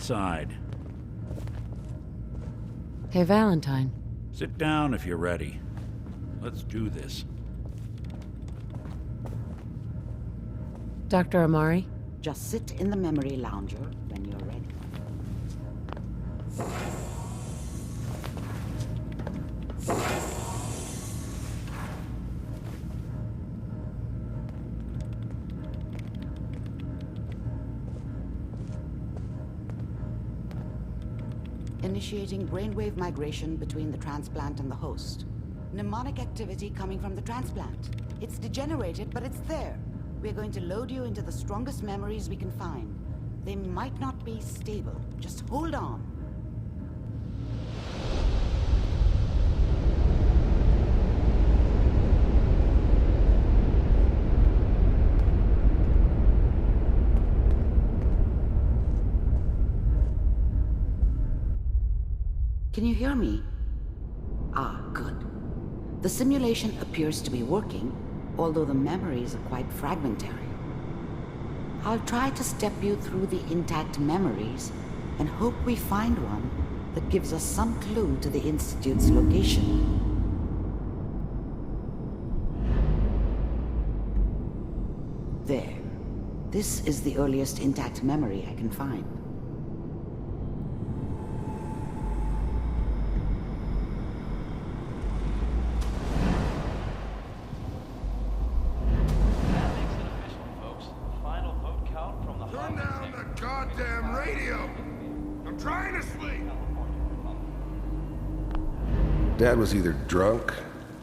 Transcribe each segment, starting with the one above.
inside. Hey, Valentine. Sit down if you're ready. Let's do this. Dr. Amari? Just sit in the memory lounger when you're ready. Initiating brainwave migration between the transplant and the host. Mnemonic activity coming from the transplant. It's degenerated, but it's there. We're going to load you into the strongest memories we can find. They might not be stable. Just hold on. Can you hear me? Ah, good. The simulation appears to be working, although the memories are quite fragmentary. I'll try to step you through the intact memories and hope we find one that gives us some clue to the Institute's location. There. This is the earliest intact memory I can find. Dad was either drunk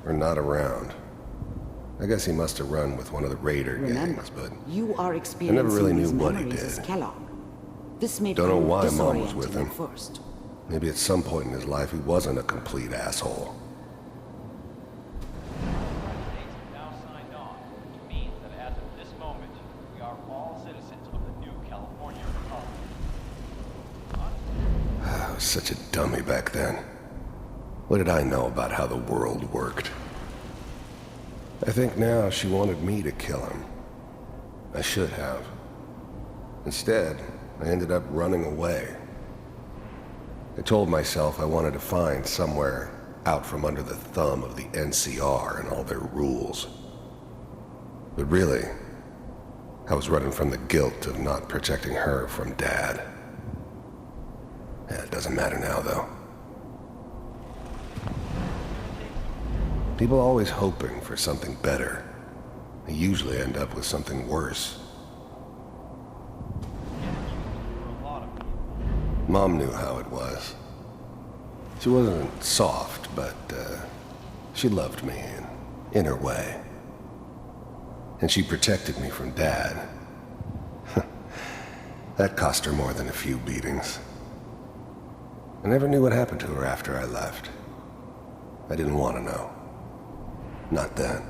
or not around. I guess he must have run with one of the Raider gangs, but you are I experiencing never really knew these what he memories did. as Kellogg. This may Don't know prove why Mom was disorienting with him. at first. Maybe at some point in his life he wasn't a complete asshole. Now signed on, which means that as of this moment, we are all citizens of the new California Republic. I was such a dummy back then. What did I know about how the world worked? I think now she wanted me to kill him. I should have. Instead, I ended up running away. I told myself I wanted to find somewhere out from under the thumb of the NCR and all their rules. But really, I was running from the guilt of not protecting her from Dad. Yeah, it doesn't matter now, though. People always hoping for something better. They usually end up with something worse. Mom knew how it was. She wasn't soft, but she loved me in her way. And she protected me from Dad. That cost her more than a few beatings. I never knew what happened to her after I left. I didn't want to know. Not then.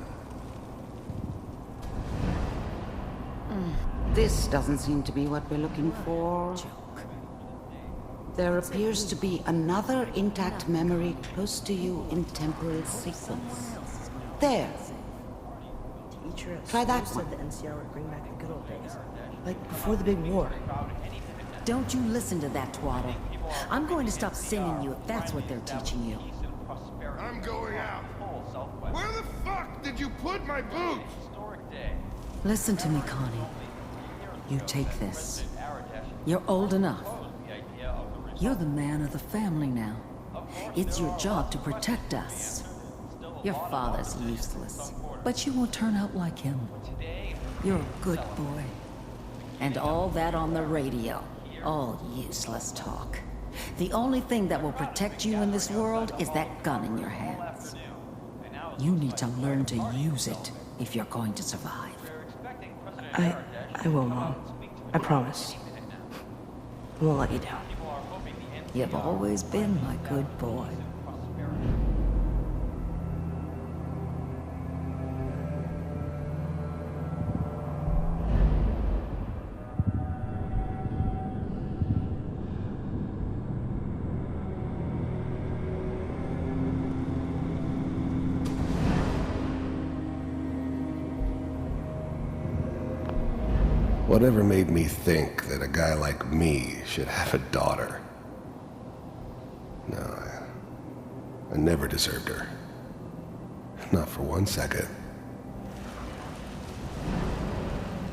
This doesn't seem to be what we're looking for. There appears to be another intact memory close to you in temporal sequence. There. Try that one. The NCR would bring back the good old days, like before the big war. Don't you listen to that twaddle. I'm going to stop singing you if that's what they're teaching you. I'm going out. Where the fuck did you put my boots? Listen to me, Connie. You take this. You're old enough. You're the man of the family now. It's your job to protect us. Your father's useless, but you won't turn out like him. You're a good boy. And all that on the radio, all useless talk. The only thing that will protect you in this world is that gun in your hands. You need to learn to use it if you're going to survive. I will, Mom. I promise. I won't let you down. You've always been my good boy. Whatever made me think that a guy like me should have a daughter? No, I never deserved her. Not for 1 second.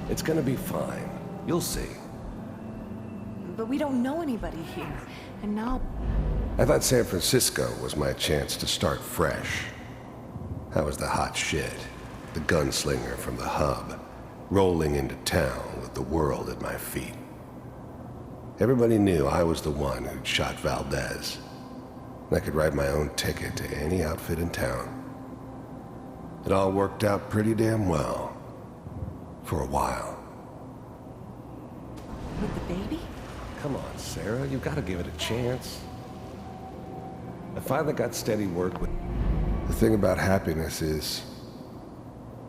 It's gonna be fine. You'll see. But we don't know anybody here. And now... I thought San Francisco was my chance to start fresh. I was the hot shit, the gunslinger from the hub, rolling into town with the world at my feet. Everybody knew I was the one who'd shot Valdez. And I could write my own ticket to any outfit in town. It all worked out pretty damn well. For a while. With the baby? Come on, Sarah, you've got to give it a chance. I finally got steady work with... The thing about happiness is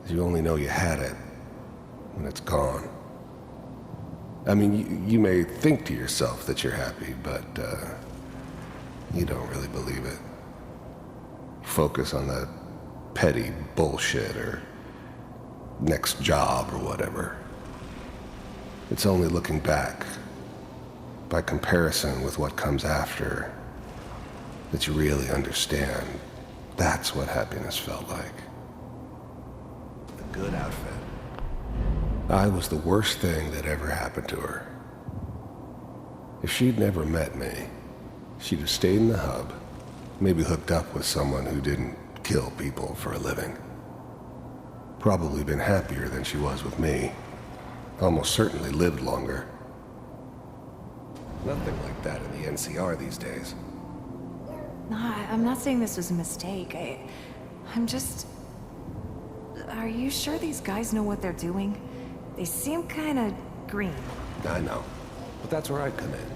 you only know you had it when it's gone. I mean, you may think to yourself that you're happy, but you don't really believe it. Focus on the petty bullshit or next job or whatever. It's only looking back, by comparison with what comes after, that you really understand that's what happiness felt like. The good outfit. I was the worst thing that ever happened to her. If she'd never met me, she'd have stayed in the hub, maybe hooked up with someone who didn't kill people for a living. Probably been happier than she was with me. Almost certainly lived longer. Nothing like that in the NCR these days. No, I'm not saying this was a mistake. I'm just... Are you sure these guys know what they're doing? They seem kinda green. I know, but that's where I come in.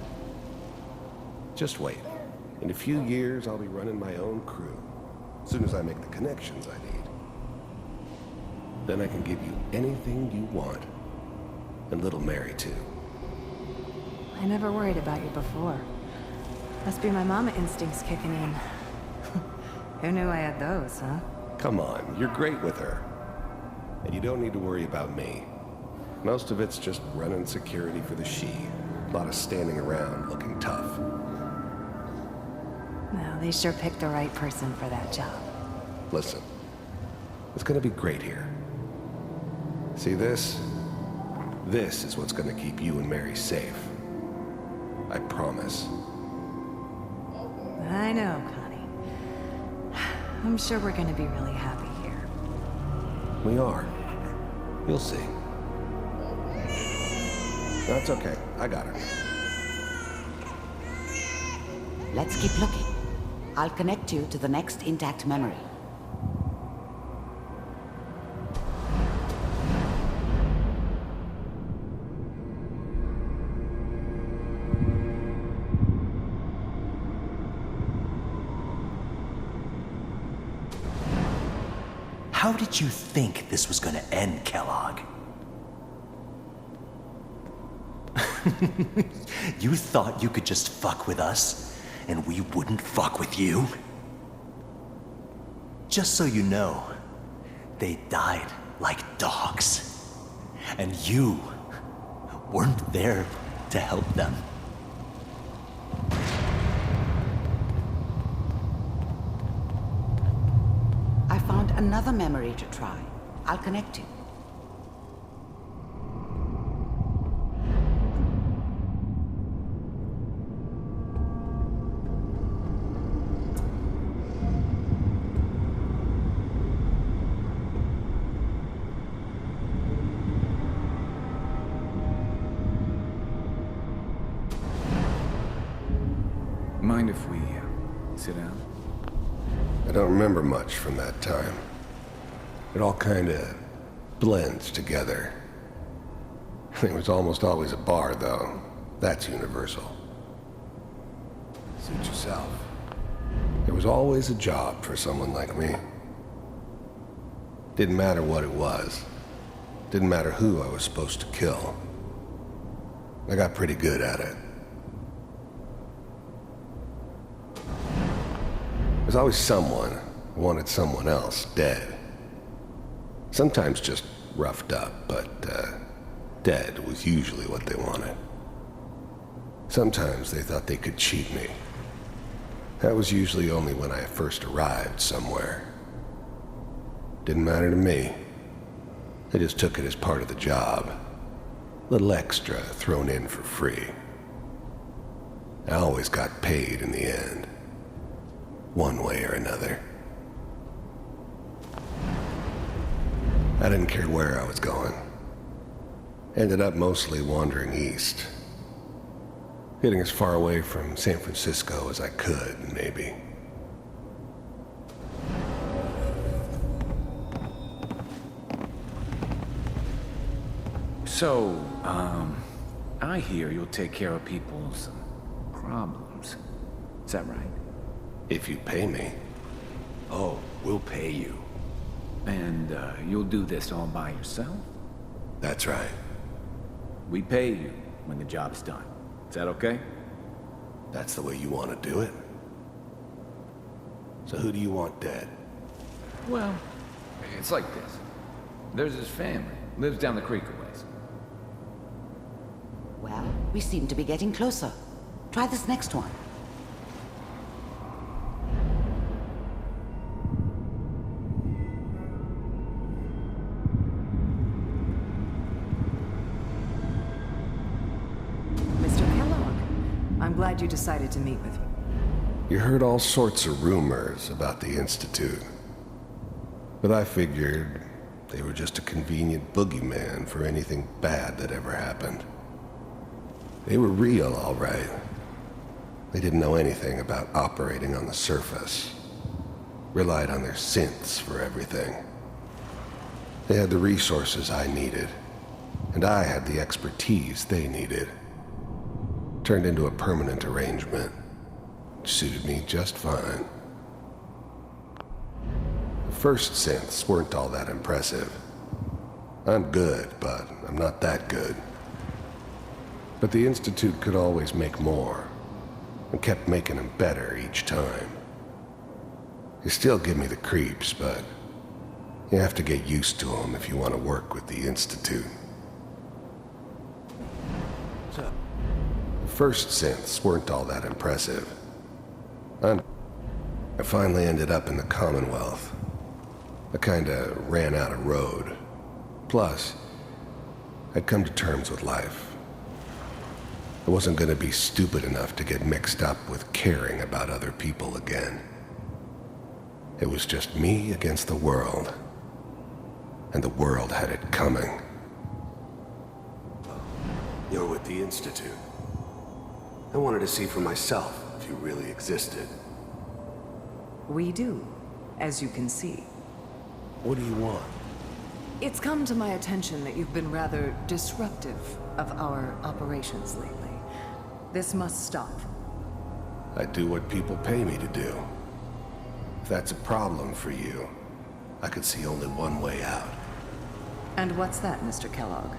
Just wait. In a few years, I'll be running my own crew. As soon as I make the connections I need. Then I can give you anything you want. And little Mary, too. I never worried about you before. Must be my mama instincts kicking in. Who knew I had those, huh? Come on, you're great with her. And you don't need to worry about me. Most of it's just running security for the she. A lot of standing around looking tough. Well, they sure picked the right person for that job. Listen, it's gonna be great here. See this? This is what's gonna keep you and Mary safe. I promise. I know, Connie. I'm sure we're gonna be really happy here. We are. You'll see. That's okay. I got her. Let's keep looking. I'll connect you to the next intact memory. How did you think this was gonna end, Kellogg? You thought you could just fuck with us, and we wouldn't fuck with you? Just so you know, they died like dogs. And you weren't there to help them. I found another memory to try. I'll connect you. Mind if we sit down? I don't remember much from that time. It all kinda blends together. There was almost always a bar, though. That's universal. Suit yourself. There was always a job for someone like me. Didn't matter what it was. Didn't matter who I was supposed to kill. I got pretty good at it. There's always someone who wanted someone else dead. Sometimes just roughed up, but Dead was usually what they wanted. Sometimes they thought they could cheat me. That was usually only when I first arrived somewhere. Didn't matter to me. They just took it as part of the job. Little extra thrown in for free. I always got paid in the end. One way or another. I didn't care where I was going. Ended up mostly wandering east. Getting as far away from San Francisco as I could, maybe. So, I hear you'll take care of people's problems. Is that right? If you pay me. Oh, we'll pay you. And, you'll do this all by yourself? That's right. We pay you when the job's done. Is that okay? That's the way you want to do it? So who do you want dead? Well, it's like this. There's his family. Lives down the creek a ways. Well, we seem to be getting closer. Try this next one. Mr. Kellogg, I'm glad you decided to meet with me. You heard all sorts of rumors about the Institute. But I figured they were just a convenient boogeyman for anything bad that ever happened. They were real, all right. They didn't know anything about operating on the surface. Relied on their synths for everything. They had the resources I needed, and I had the expertise they needed. Turned into a permanent arrangement, which suited me just fine. The first synths weren't all that impressive. I'm good, but I'm not that good. But the Institute could always make more, and kept making them better each time. They still give me the creeps, but you have to get used to them if you want to work with the Institute. The first synths weren't all that impressive. I finally ended up in the Commonwealth. I kinda ran out of road. Plus, I'd come to terms with life. I wasn't gonna be stupid enough to get mixed up with caring about other people again. It was just me against the world. And the world had it coming. You're with the Institute. I wanted to see for myself if you really existed. We do, as you can see. What do you want? It's come to my attention that you've been rather disruptive of our operations lately. This must stop. I do what people pay me to do. If that's a problem for you, I could see only one way out. And what's that, Mr. Kellogg?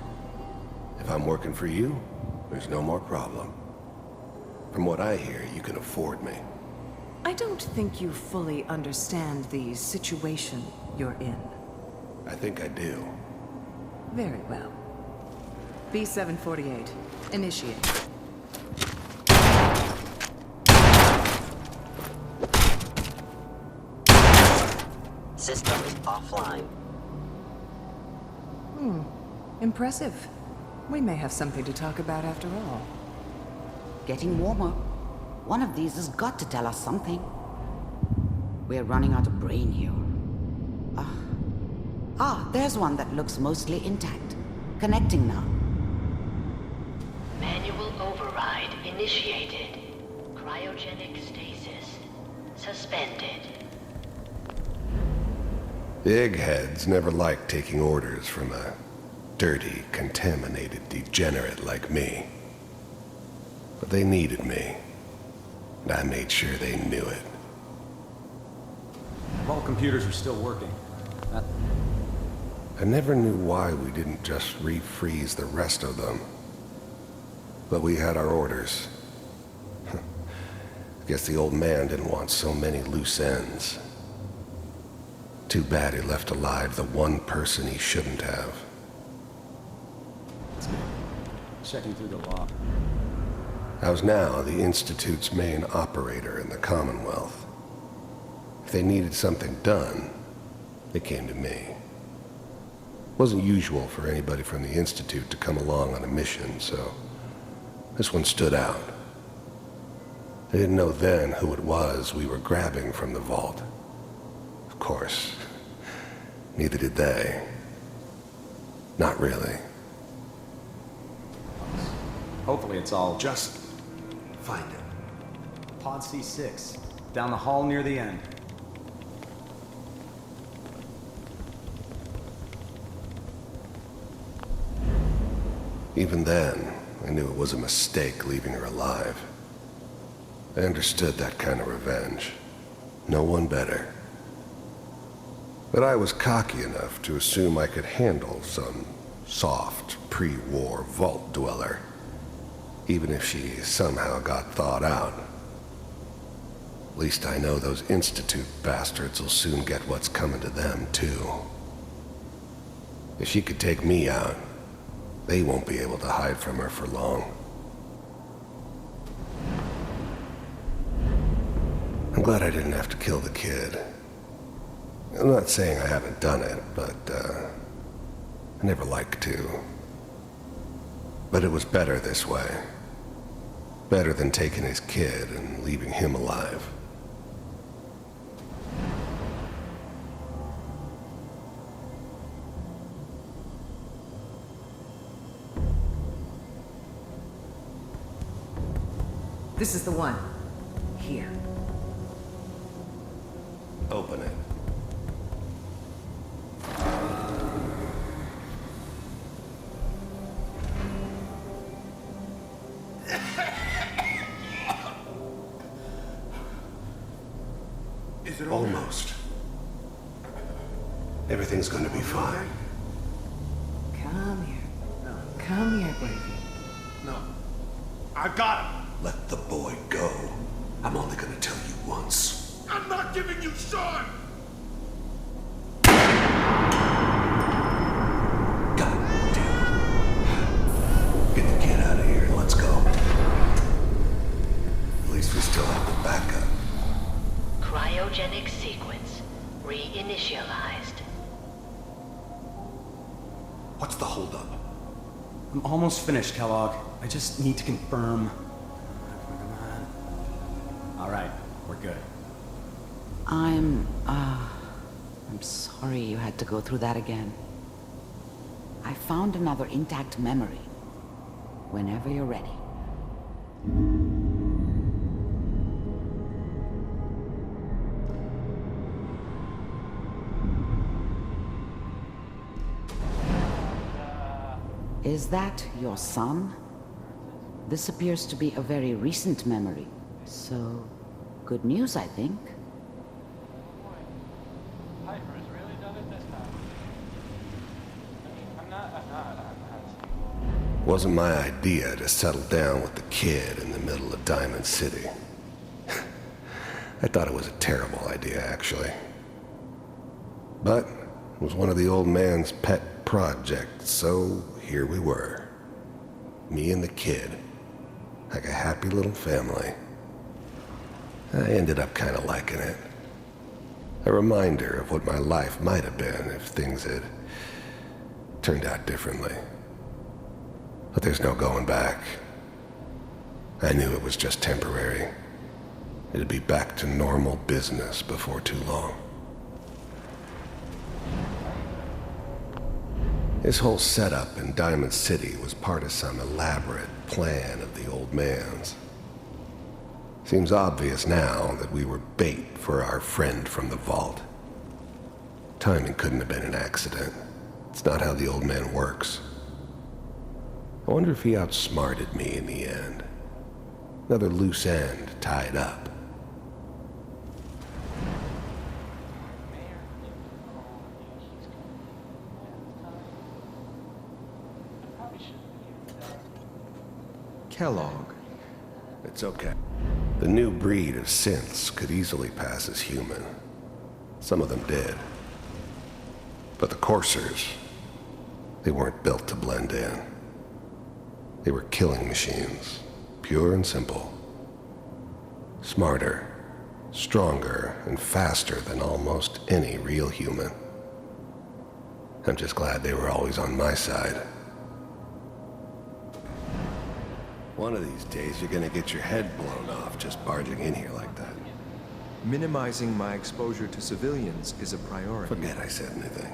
If I'm working for you, there's no more problem. From what I hear, you can afford me. I don't think you fully understand the situation you're in. I think I do. Very well. B-748, initiate. System offline. Impressive. We may have something to talk about after all. Getting warmer. One of these has got to tell us something. We're running out of brain here. There's one that looks mostly intact. Connecting now. Manual override initiated. Cryogenic stasis suspended. The eggheads never liked taking orders from a dirty, contaminated degenerate like me. But they needed me, and I made sure they knew it. All computers are still working. I never knew why we didn't just refreeze the rest of them. But we had our orders. I guess the old man didn't want so many loose ends. Too bad he left alive the one person he shouldn't have. Checking through the log. I was now the Institute's main operator in the Commonwealth. If they needed something done, they came to me. It wasn't usual for anybody from the Institute to come along on a mission, so this one stood out. I didn't know then who it was we were grabbing from the vault. Of course, neither did they. Not really. Hopefully it's all... Just find it. Pod C6. Down the hall near the end. Even then, I knew it was a mistake leaving her alive. I understood that kind of revenge. No one better. But I was cocky enough to assume I could handle some soft, pre-war vault dweller, even if she somehow got thawed out. At least I know those Institute bastards will soon get what's coming to them, too. If she could take me out, they won't be able to hide from her for long. I'm glad I didn't have to kill the kid. I'm not saying I haven't done it, but, I never liked to. But it was better this way. Better than taking his kid and leaving him alive. This is the one. Here. Open it. Is it almost? Everything's gonna be fine. Come here. Come here, baby. No. I got him. Let the boy go. I'm only gonna tell you once. I'm not giving you Sean! God damn it. Get the kid out of here and let's go. At least we still have the backup. Cryogenic sequence reinitialized. What's the holdup? I'm almost finished, Kellogg. I just need to confirm. All right, we're good. I'm sorry you had to go through that again. I found another intact memory. Whenever you're ready. Is that your son? This appears to be a very recent memory. So, good news, I think. Piper has really done it this time. I mean, I'm not. Wasn't my idea to settle down with the kid in the middle of Diamond City. I thought it was a terrible idea, actually. But it was one of the old man's pet projects, so here we were. Me and the kid. Like a happy little family. I ended up kind of liking it. A reminder of what my life might have been if things had turned out differently. But there's no going back. I knew it was just temporary. It'd be back to normal business before too long. This whole setup in Diamond City was part of some elaborate plan of the old man's. Seems obvious now that we were bait for our friend from the vault. Timing couldn't have been an accident. It's not how the old man works. I wonder if he outsmarted me in the end. Another loose end tied up. Kellogg. It's okay. The new breed of synths could easily pass as human. Some of them did. But the coursers, they weren't built to blend in. They were killing machines, pure and simple. Smarter, stronger, and faster than almost any real human. I'm just glad they were always on my side. One of these days, you're gonna get your head blown off just barging in here like that. Minimizing my exposure to civilians is a priority. Forget I said anything.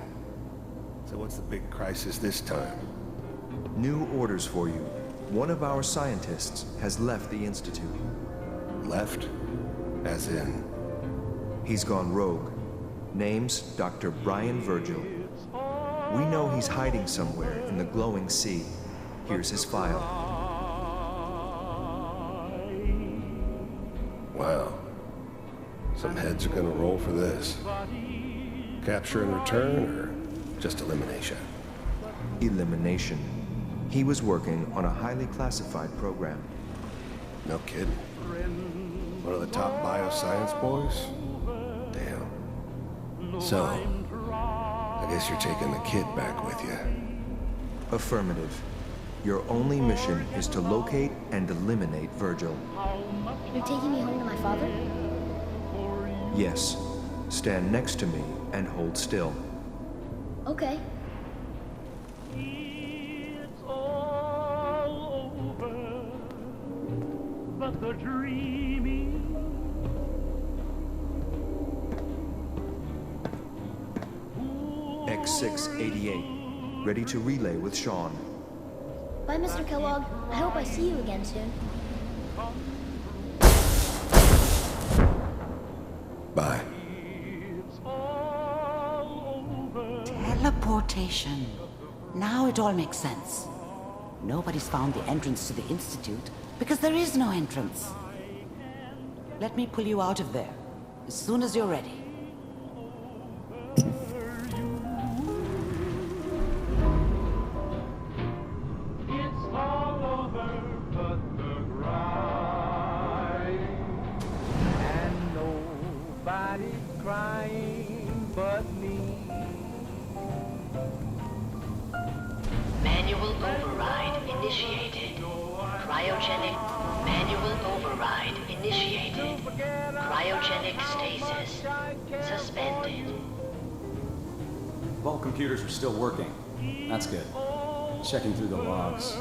So what's the big crisis this time? New orders for you. One of our scientists has left the Institute. Left? As in? He's gone rogue. Name's Dr. Brian Virgil. We know he's hiding somewhere in the glowing sea. Here's his file. Wow. Some heads are gonna roll for this. Capture and return, or just elimination? Elimination. He was working on a highly classified program. No kidding. One of the top bioscience boys? Damn. So, I guess you're taking the kid back with you. Affirmative. Your only mission is to locate and eliminate Virgil. You're taking me home to my father? Yes. Stand next to me and hold still. Okay. It's all over, but the dreaming. X688. Ready to relay with Sean. Bye, Mr. Kellogg. I hope I see you again soon. Bye. Teleportation. Now it all makes sense. Nobody's found the entrance to the Institute because there is no entrance. Let me pull you out of there as soon as you're ready. Crying but me. Manual override initiated. Cryogenic. Manual override initiated. Cryogenic stasis suspended. All computers are still working. That's good. Checking through the logs.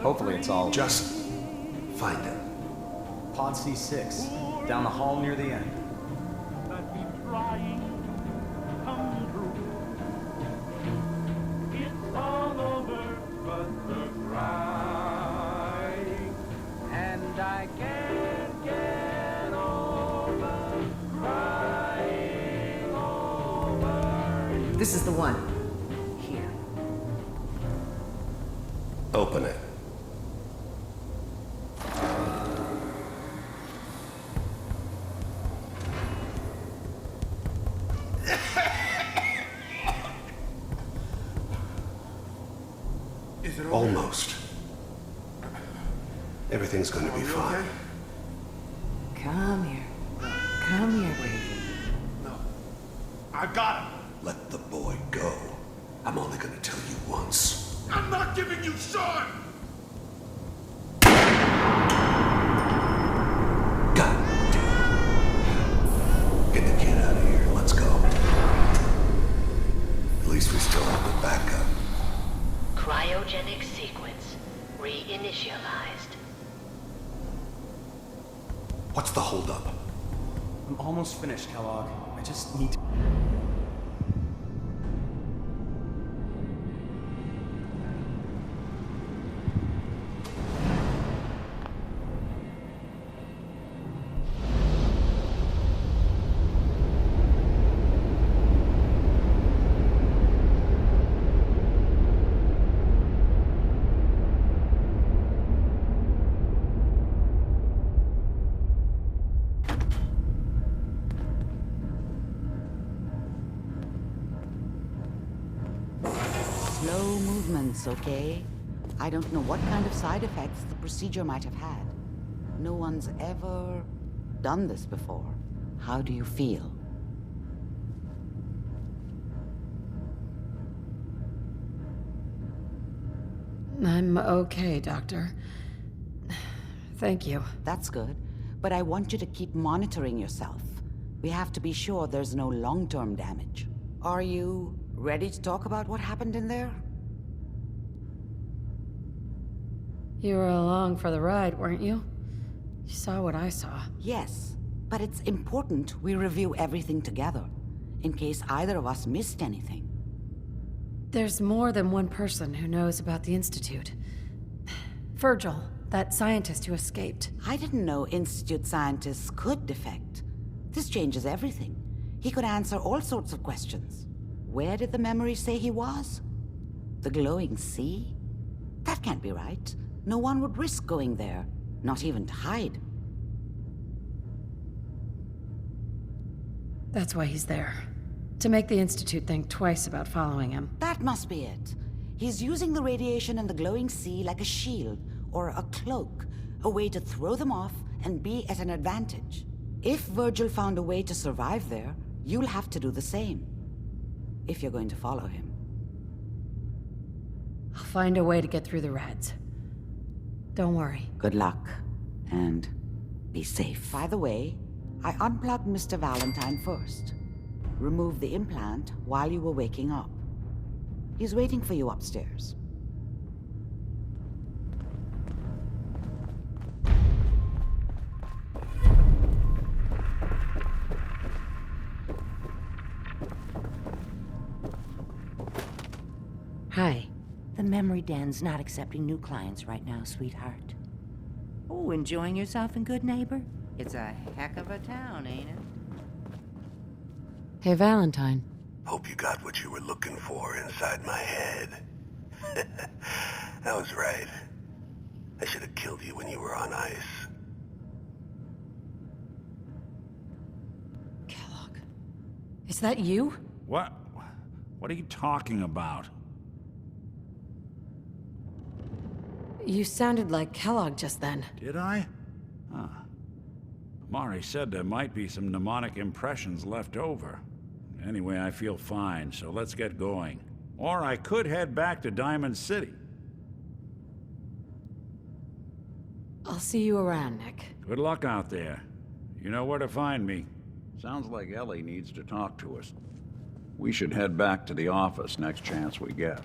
Hopefully it's all... Just find it. Pod C6, down the hall near the end. Trying to come true. It's all over but the crying, and I can't get over crying over you. This is the one. Here. Open it. Almost. Everything's gonna be fine. Come here. Come here, baby. No. I got him. Let the boy go. I'm only gonna tell you once. I'm not giving you Sean! God damn. Get the kid out of here. Let's go. At least we still have the backup. Cryogenic sequence reinitialized. What's the holdup? I'm almost finished, Kellogg. I just need to... Slow movements, okay? I don't know what kind of side effects the procedure might have had. No one's ever done this before. How do you feel? I'm okay, Doctor. Thank you. That's good. But I want you to keep monitoring yourself. We have to be sure there's no long-term damage. Are you ready to talk about what happened in there? You were along for the ride, weren't you? You saw what I saw. Yes, but it's important we review everything together, in case either of us missed anything. There's more than one person who knows about the Institute. Virgil, that scientist who escaped. I didn't know Institute scientists could defect. This changes everything. He could answer all sorts of questions. Where did the memory say he was? The glowing sea? That can't be right. No one would risk going there, not even to hide. That's why he's there. To make the Institute think twice about following him. That must be it. He's using the radiation and the glowing sea like a shield or a cloak, a way to throw them off and be at an advantage. If Virgil found a way to survive there, you'll have to do the same. If you're going to follow him. I'll find a way to get through the rats. Don't worry. Good luck. And be safe. By the way, I unplugged Mr. Valentine first. Removed the implant while you were waking up. He's waiting for you upstairs. Hi. The memory den's not accepting new clients right now, sweetheart. Oh, enjoying yourself in Good Neighbor? It's a heck of a town, ain't it? Hey, Valentine. Hope you got what you were looking for inside my head. I was right. I should have killed you when you were on ice. Kellogg. Is that you? What? What are you talking about? You sounded like Kellogg just then. Did I? Huh. Mari said there might be some mnemonic impressions left over. Anyway, I feel fine, so let's get going. Or I could head back to Diamond City. I'll see you around, Nick. Good luck out there. You know where to find me. Sounds like Ellie needs to talk to us. We should head back to the office next chance we get.